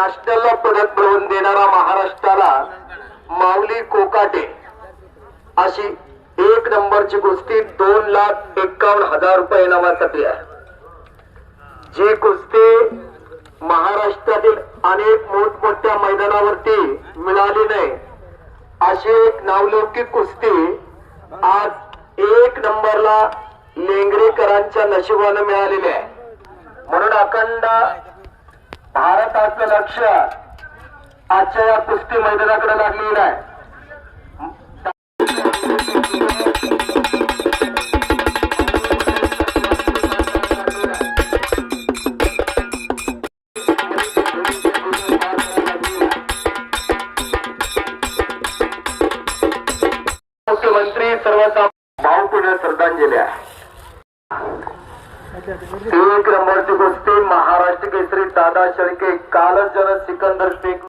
नॅशनलला पदक मिळवून देणारा महाराष्ट्राला माऊली कोकाटे अशी 1 नंबरची कुस्ती 2,51,000 रुपये इनामासाठी आहे। जी कुस्ती महाराष्ट्रातील अनेक मोठमोठ्या मैदानावरती मिळाली नाही अशी एक नावलौकिक कुस्ती आज 1 नंबरला लेंगरेकरांच्या नशिबाने मिळालेली आहे। म्हणून अखंड भारताचं लक्ष आजच्या या कुस्ती मैदानाकडे लागलेलं आहे। मुख्यमंत्री सर्वसामान्य भावपूर्ण श्रद्धांजली आहे। 1 नंबरची कुस्ती महाराष्ट्र केसरी दादा शेळके, कालच जन सिकंदर शेख